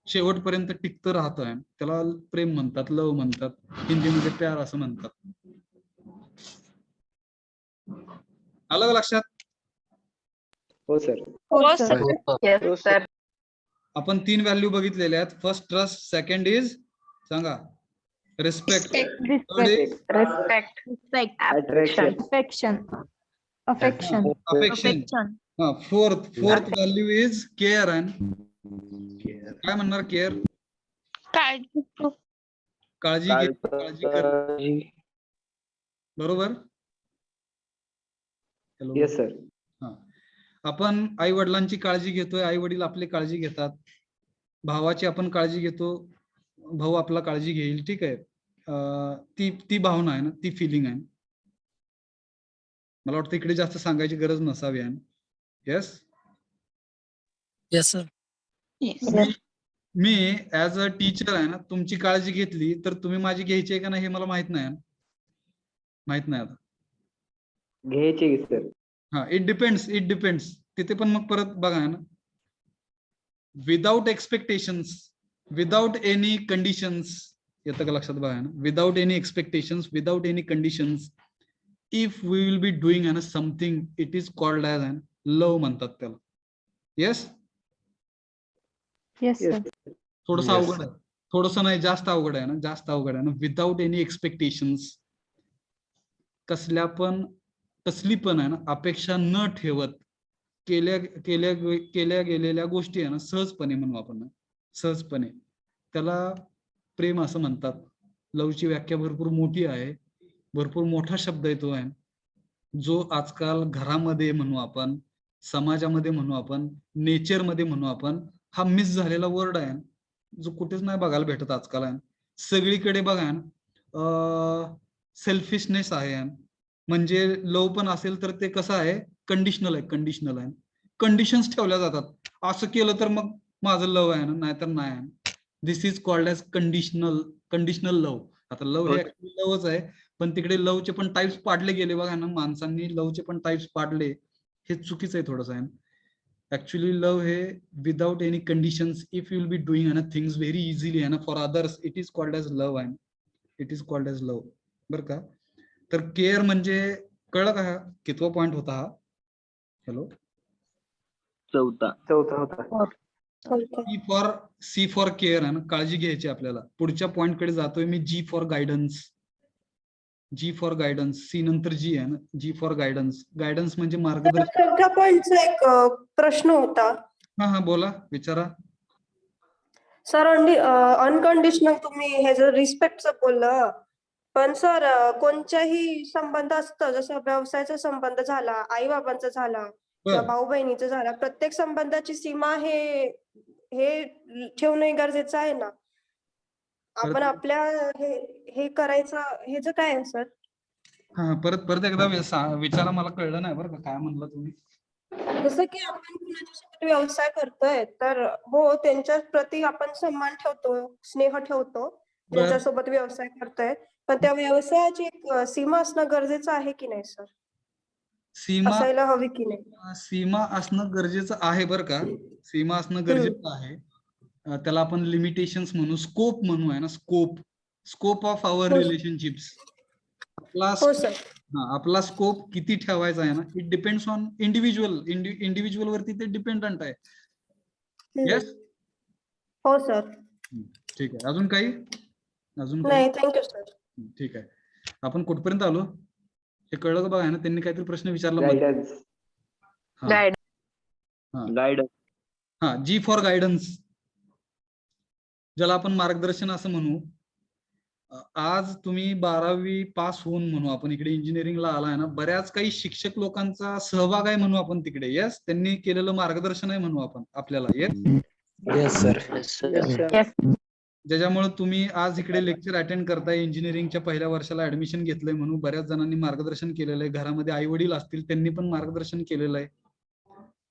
शेवटपर्यंत टिकतं राहतं त्याला प्रेम म्हणतात, लव म्हणतात. हिंदीमध्ये प्यार असं म्हणतात. आलं का लक्षात? हो सर. हो सर. Yes, sir. आपण 3 व्हॅल्यू बघितलेल्या आहेत. फर्स्ट ट्रस्ट, सेकंड इज सांगा respect, third is Respect. Attraction. Affection. Affection. Fourth value is care. काय म्हणणार? केअर, काळजी. काळजी कर. बरोबर. हॅलो. Yes sir. आपण आई वडिलांची काळजी घेतोय, आई वडील आपली काळजी घेतात. भावाची आपण काळजी घेतो, भाऊ आपला काळजी घेईल. ठीक आहे. ती भावना आहे ना, ती फिलिंग आहे. मला वाटतं इकडे जास्त सांगायची गरज नसावी आहे. Yes. Yes sir. Me as a teacher आहे ना, तुमची काळजी घेतली तर तुम्ही माझी घ्यायची आहे का नाही हे मला माहित नाही. आता घ्यायचे सर. हा, इट डिपेंड्स. तिथे पण मग परत बघा ना, without expectations, without any conditions. येतं का लक्षात? बघा ना, without any expectations, without any conditions, if we will be doing an something, it is called as an love म्हणतात त्याला. येस. Yes sir. थोडस अवघड आहे, थोडस नाही, जास्त अवघड आहे ना. विदाउट एनी एक्सपेक्टेशन्स, कसली पण आहे ना अपेक्षा न ठेवत केल्या गेलेल्या गोष्टी आहे ना, सहजपणे म्हणू आपण, सहजपणे, त्याला प्रेम असं म्हणतात. लवची व्याख्या भरपूर मोठी आहे, भरपूर मोठा शब्द आहे तो आहे, जो आजकाल घरामध्ये म्हणू आपण, समाजामध्ये म्हणू आपण, नेचरमध्ये म्हणू आपण, हा मिस झालेला वर्ड आहे, जो कुठेच नाही बघायला भेटत आजकाल आहे. सगळीकडे बघा सेल्फिशनेस आहे. म्हणजे लव पण असेल तर ते कसं आहे, कंडिशनल आहे. कंडिशन्स ठेवल्या जातात. असं केलं तर मग माझं लव आहे ना, नाहीतर नाही आहे. दिस इज कॉल्ड ॲज कंडिशनल लव. आता लव हे ऍक्च्युअली लवच आहे, पण तिकडे लवचे पण टाइप्स पाडले गेले बघा ना, माणसांनी लवचे पण टाइप्स पाडले. हे चुकीचं आहे थोडंसं आहे. ऍक्च्युअली लव हे without any conditions, if you will be doing an things very easily an for others, it is called as love आहे. It is called as love. बरं का. तर केअर म्हणजे कळलं का? कितवा पॉइंट होता हा? हॅलो. चौथा होता. सी फॉर केअर आहे ना, काळजी घ्यायची आपल्याला. पुढच्या पॉइंट कडे जातोय मी. जी फॉर गायडन्स. सी नंतर जी आहे ना, जी फॉर गायडन्स म्हणजे मार्गदर्शन. चौथ्या पॉइंटचा एक प्रश्न होता. हा बोला, विचारा. सर अनकंडिशनल तुम्ही हे जर रिस्पेक्टचं बोललं, पण सर कोणत्याही संबंध असतं, जसं व्यवसायाचा संबंध झाला, आई बाबांचा झाला किंवा भाऊ बहिणीचा झाला, प्रत्येक संबंधाची सीमा हे ठेवणं गरजेचं आहे ना. आपण आपल्या हे करायचं, हे जे काय आहे सर? हा, परत एकदा विचारा, मला कळलं नाही बरं का, काय म्हणलं तुम्ही? जसं की आपण कुणाच्यासोबत व्यवसाय करतोय तर हो त्यांच्या प्रती आपण सन्मान ठेवतो, स्नेह ठेवतो, ज्यांच्यासोबत व्यवसाय करतोय. पण त्या व्यवसायाची एक सीमा असणं गरजेचं आहे की नाही सर? सीमा असायला हवी की नाही? सीमा असणं गरजेचं आहे बरं का. सीमा असणं गरजेचं आहे. त्याला आपण लिमिटेशन्स म्हणू, स्कोप म्हणू, आहे ना, स्कोप ऑफ आवर हो. रिलेशनशिप्स. हो सर. आपला स्कोप किती ठेवायचा आहे ना, इट डिपेंड्स ऑन इंडिव्हिज्युअल वरती ते डिपेंडंट आहे. येस. हो सर. ठीक आहे. अजून काही नाही, थँक्यू सर. ठीक आहे. आपण कुठपर्यंत आलो हे कळलं का? बघा ना, त्यांनी काहीतरी प्रश्न विचारला मला. गाईड. गायडन्स. हा, जी फॉर गायडन्स, ज्याला आपण मार्गदर्शन असं म्हणू. आज तुम्ही 12वी पास होऊन म्हणू आपण इकडे इंजिनिअरिंगला आलाय ना, बऱ्याच काही शिक्षक लोकांचा सहभाग आहे म्हणू आपण तिकडे. येस, त्यांनी केलेलं मार्गदर्शन आहे म्हणू आपण आपल्याला. Yes sir. ज्याच्यामुळे तुम्ही आज इकडे लेक्चर अटेंड करताय, इंजिनिअरिंगच्या पहिल्या वर्षाला ऍडमिशन घेतलंय म्हणून बऱ्याच जणांनी मार्गदर्शन केलेलं आहे. घरामध्ये आई वडील असतील त्यांनी पण मार्गदर्शन केलेलं आहे,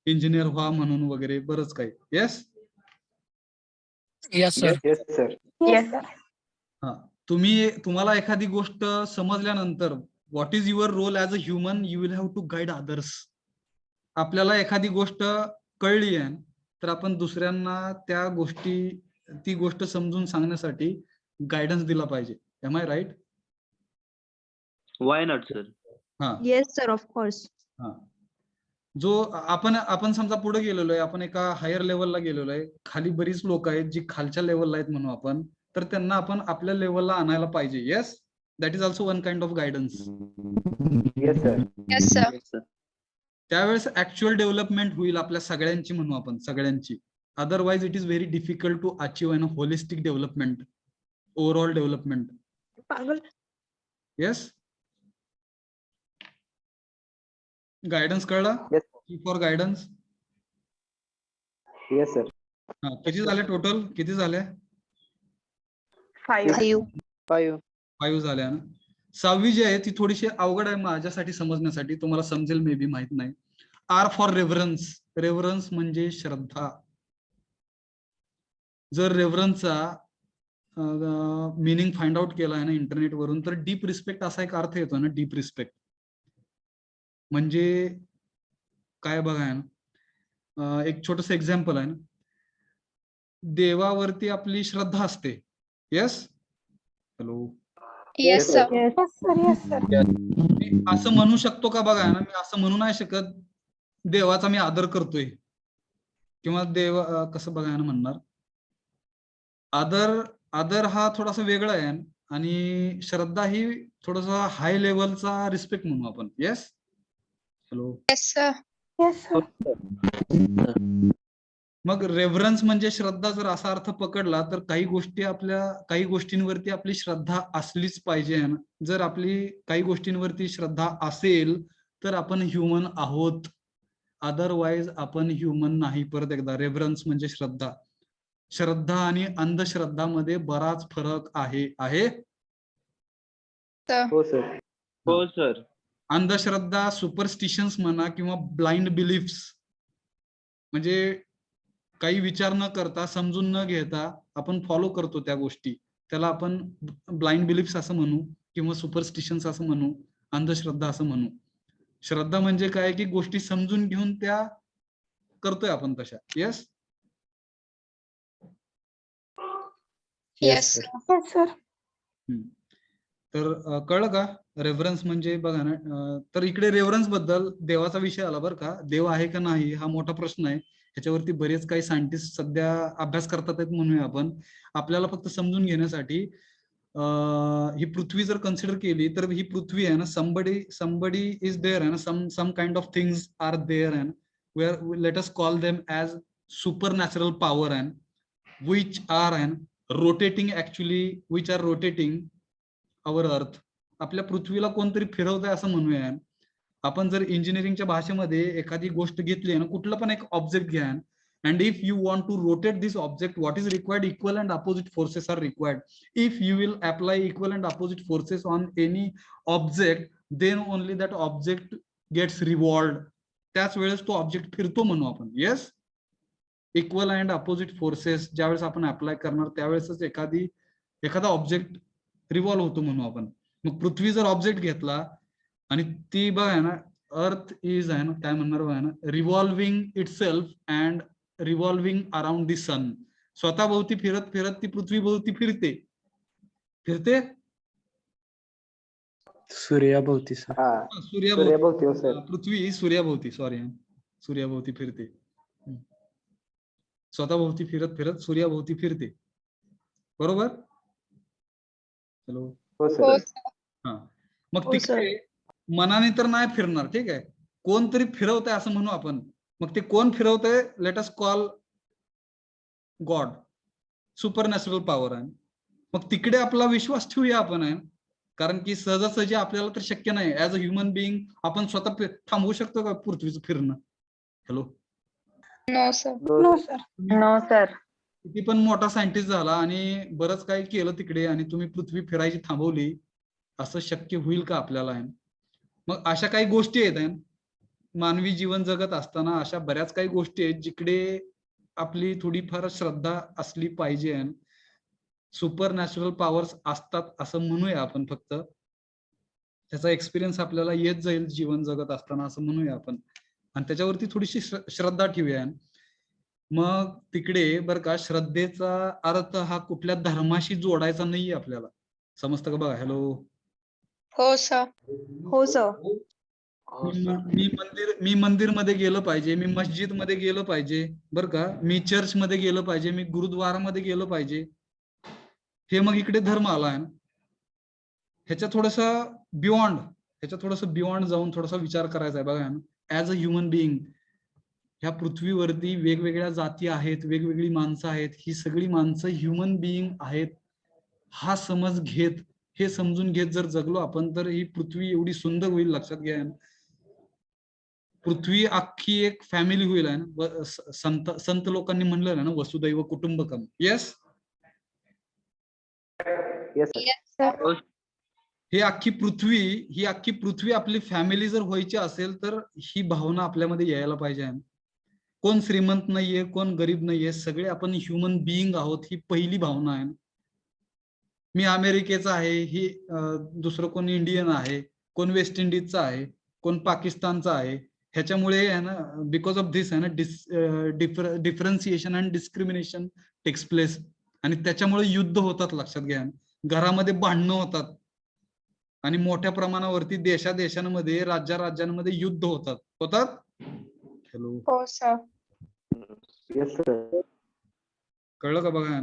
इंजिनियर व्हा म्हणून वगैरे बरंच काही. Yes. Yes, sir. Yes, sir. हा, तुम्हाला एखादी गोष्ट समजल्यानंतर what is your role as a human, you will have to guide others. आपल्याला एखादी गोष्ट कळली आहे तर आपण दुसऱ्यांना ती गोष्ट समजून सांगण्यासाठी गायडन्स दिला पाहिजे. Am I right? Why not sir? हा. Yes, sir, of course. हा, जो आपण समजा पुढे गेलेलो आहे, आपण एका हायर लेवलला गेलेलो आहे, खाली बरीच लोक आहेत जी खालच्या लेवलला आहेत म्हणू आपण, तर त्यांना आपण आपल्या लेवलला आणायला पाहिजे. Yes, that is also one kind of guidance. Yes, sir. त्यावेळेस ऍक्च्युअल डेव्हलपमेंट होईल आपल्या सगळ्यांची म्हणू आपण, सगळ्यांची. Otherwise it is very difficult to achieve an holistic development, overall development. पागल. येस. गायडन्स कळला? For guidance. Yes sir. किती झाले टोटल? किती झाले? 5. 5 झाल्या ना. 6वी जी आहे ती थोडीशी अवघड आहे माझ्यासाठी समजण्यासाठी, तुम्हाला समजेल मे बी, माहित नाही. R for रेव्हरन्स. रेव्हरन्स म्हणजे श्रद्धा. जर रेव्हरन्सचा मिनिंग फाइंड आउट केला आहे ना इंटरनेट वरून, तर डीप रिस्पेक्ट असा एक अर्थ येतो ना. डीप रिस्पेक्ट म्हणजे काय बघा आहे ना, एक छोटस एक्झाम्पल आहे ना, देवावरती आपली श्रद्धा असते. येस. हॅलो. Yes, sir. मी असं म्हणू शकतो का? बघा ना, मी असं म्हणू नाही शकत देवाचा मी आदर करतोय, किंवा देव कसं बघा ना म्हणणार. आदर हा थोडासा वेगळा आहे आणि श्रद्धा ही थोडासा हाय लेवलचा रिस्पेक्ट म्हणू आपण. येस. हॅलो. Yes, sir. मग रेव्हरन्स म्हणजे श्रद्धा. जर असा अर्थ पकडला तर काही गोष्टींवरती आपली श्रद्धा असलीच पाहिजे. जर आपली काही गोष्टींवरती श्रद्धा असेल तर आपण ह्युमन आहोत, अदरवाईज आपण ह्युमन नाही. परत एकदा, रेव्हरन्स म्हणजे श्रद्धा. श्रद्धा आणि अंधश्रद्धा मध्ये बराच फरक आहे. हो सर. हो सर. अंधश्रद्धा, सुपरस्टिशन्स म्हणा किंवा ब्लाइंड बिलीफ्स, म्हणजे काही विचार न करता, समजून न घेता आपण फॉलो करतो त्या गोष्टी, त्याला आपण ब्लाइंड बिलीफ्स असं म्हणू किंवा सुपरस्टिशन्स असं म्हणू, अंधश्रद्धा असं म्हणू. श्रद्धा म्हणजे काय की गोष्टी समजून घेऊन त्या करतोय आपण तशा. येस. Yes, sir. तर कळलं का? रेव्हरन्स म्हणजे बघा ना, तर इकडे रेव्हरन्स बद्दल देवाचा विषय आला बरं का. देव आहे का नाही हा मोठा प्रश्न आहे. ह्याच्यावरती बरेच काही सायंटिस्ट सध्या अभ्यास करतात आहेत म्हणूया आपण. आपल्याला फक्त समजून घेण्यासाठी ही पृथ्वी जर कन्सिडर केली तर ही पृथ्वी आहे ना, somebody is there and some kind of things are there and where let us call them as supernatural power and which are and rotating actually, which are rotating our earth. आपल्या पृथ्वीला कोणतरी फिरवतंय असं म्हणूया. आपण जर इंजिनिअरिंगच्या भाषेमध्ये एखादी गोष्ट घेतली ना, कुठलं पण एक ऑब्जेक्ट घ्या, and if you want to rotate this object, what is required? Equal and opposite forces are required. If you will apply equal and opposite forces on any object, then only that object gets revolved. त्याच वेळेस तो object फिरतो म्हणू आपण. Yes, equal and opposite forces ज्यावेळेस आपण apply करणार त्यावेळेसच एखादा ऑब्जेक्ट रिव्हॉल्व्ह होतो म्हणू आपण. मग पृथ्वी जर ऑब्जेक्ट घेतला आणि ती बघा ना, अर्थ इज आहे ना, काय म्हणणार बघा ना, revolving itself and revolving around the sun. स्वतःभोवती फिरत फिरत ती पृथ्वी भोवती फिरते. सूर्याभोवती सर. सूर्याभोवती. पृथ्वी सूर्याभोवती, सूर्याभोवती फिरते. स्वतःभोवती फिरत फिरत सूर्याभोवती फिरते. बरोबर. हॅलो. हो सर. हा, मग तिकडे मनाने तर नाही फिरणार. ठीक आहे, कोणतरी फिरवतंय असं म्हणू आपण. मग ते कोण फिरवतंय? Let us call God, supernatural power आहे. मग तिकडे आपला विश्वास ठेवूया आपण आहे, कारण की सहजासहजी आपल्याला तर शक्य नाही. ऍज अ ह्युमन बिईंग आपण स्वतः थांबवू शकतो का पृथ्वीचं फिरणं? Hello. No sir. No sir. No sir. किती पण मोठा सायंटिस्ट झाला आणि बरंच काही केलं तिकडे आणि तुम्ही पृथ्वी फिरायची थांबवली, असं शक्य होईल का आपल्याला? मग अशा काही गोष्टी आहेत मानवी जीवन जगत असताना, अशा बऱ्याच काही गोष्टी आहेत जिकडे आपली थोडीफार श्रद्धा असली पाहिजे. सुपर नॅचरल पॉवर्स असतात असं म्हणूया आपण. फक्त त्याचा एक्सपिरियन्स आपल्याला येत जाईल जीवन जगत असताना असं म्हणूया आपण, आणि त्याच्यावरती थोडीशी श्रद्धा ठेवूया. मग तिकडे बरं का, श्रद्धेचा अर्थ हा कुठल्या धर्माशी जोडायचा नाहीये आपल्याला. समजतं का बघा? हॅलो. हो सर. हो सर. मी मंदिर मध्ये गेलं पाहिजे, मी मस्जिद मध्ये गेलं पाहिजे बरं का, मी चर्च मध्ये गेलं पाहिजे, मी गुरुद्वारामध्ये गेलं पाहिजे, हे मग इकडे धर्म आलाय. ह्याच्या थोडस बियॉन्ड जाऊन थोडासा विचार करायचा आहे बघा. ऍज अ ह्युमन बिईंग ह्या पृथ्वीवरती वेगवेगळ्या जाती आहेत, वेगवेगळी माणसं आहेत. ही सगळी माणसं ह्युमन बिईंग आहेत हा समज घेत, हे समजून घेत जर जगलो आपण, तर ही पृथ्वी एवढी सुंदर होईल. लक्षात घ्या, पृथ्वी अख्खी एक फॅमिली होईल आहे ना. संत लोकांनी म्हणलं ना, वसुदैव कुटुंबकम. येस. Yes sir. ही अख्खी पृथ्वी आपली फॅमिली जर व्हायची असेल तर ही भावना आपल्यामध्ये यायला पाहिजे. कोण श्रीमंत नाहीये, कोण गरीब नाहीये, सगळे आपण ह्युमन बिईंग आहोत, ही पहिली भावना आहे. मी अमेरिकेचा आहे, ही दुसरं कोण इंडियन आहे, कोण वेस्ट इंडिजचा आहे, कोण पाकिस्तानचा आहे. ह्याच्यामुळे आहे ना, बिकॉज ऑफ दिस आहे ना, differentiation and discrimination takes place, आणि त्याच्यामुळे युद्ध होतात. लक्षात घ्या, घरामध्ये भांडणं होतात आणि मोठ्या प्रमाणावरती देशांमध्ये, राज्यांमध्ये युद्ध होतात. हॅलो. हो सर. कळलं का बघा?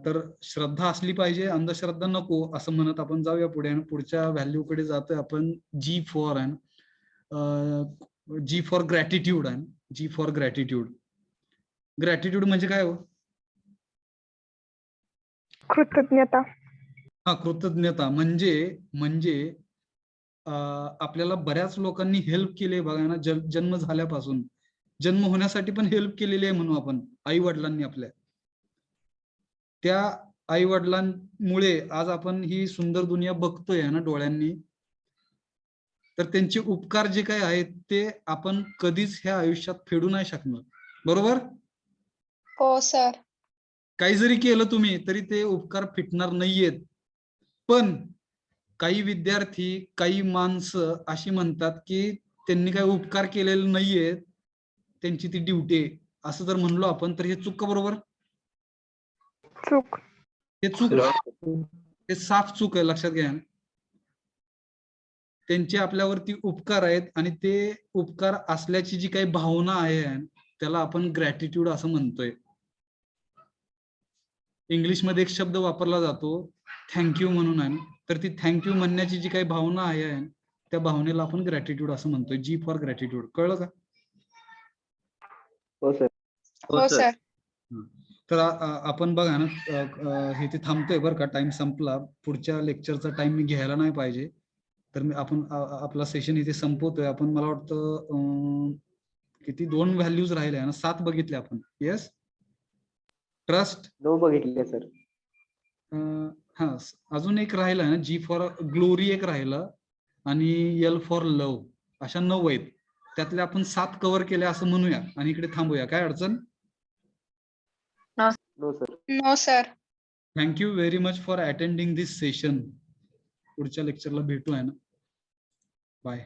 तर श्रद्धा असली पाहिजे, अंधश्रद्धा नको, असं म्हणत आपण जाऊया पुढे. आणि पुढच्या व्हॅल्यू कडे जातोय आपण. जी फॉर ग्रॅटिट्यूड आहे. जी फॉर ग्रॅटिट्यूड. ग्रॅटिट्यूड म्हणजे काय हो? कृतज्ञता. हा, कृतज्ञता म्हणजे आपल्याला बऱ्याच लोकांनी हेल्प केली बघा ना, जन्म झाल्यापासून. जन्म होण्यासाठी पण हेल्प केलेली आहे म्हणू आपण, आई वडिलांनी आपल्या. त्या आई वडिलांमुळे आज आपण ही सुंदर दुनिया बघतोय ना डोळ्यांनी. तर त्यांचे उपकार जे काही आहेत ते आपण कधीच ह्या आयुष्यात फेडू नाही शकणार. बरोबर. हो सर. काही जरी केलं तुम्ही तरी ते उपकार फिटणार नाहीयेत. पण काही विद्यार्थी, काही माणसं अशी म्हणतात की त्यांनी काही उपकार केलेले नाहीयेत, त्यांची ती ड्युटी आहे, असं जर म्हणलो आपण तर हे चूक का बरोबर? चूक. हे साफ चूक आहे. लक्षात घ्या, त्यांचे आपल्यावरती उपकार आहेत आणि ते उपकार असल्याची जी काही भावना आहे त्याला आपण ग्रॅटिट्यूड असं म्हणतोय. इंग्लिशमध्ये एक शब्द वापरला जातो थँक्यू म्हणून आहे. तर ती थँक्यू म्हणण्याची जी काही भावना आहे त्या भावनेला आपण ग्रॅटिट्यूड असं म्हणतोय. जी फॉर ग्रॅटिट्यूड. कळलं का? हो सर. तर आपण बघा ना, हे ते थांबतोय बरं का, टाइम संपला. पुढच्या लेक्चरचा टाइम मी घ्यायला नाही पाहिजे, तर आपण आपला सेशन इथे संपवतोय. आपण मला वाटतं किती 2 व्हॅल्यूज राहिले ना, 7 बघितले आपण. येस. ट्रस्ट 2 बघितले सर. हा, अजून एक राहिला ना, जी फॉर ग्लोरी एक राहिलं आणि एल फॉर लव्ह. अशा 9 आहेत. त्यातले आपण 7 कव्हर केले असं म्हणूया आणि इकडे थांबूया. काय अडचण? No sir. Thank you very much for attending this session. पुढच्या लेक्चरला भेटू आहे ना. बाय.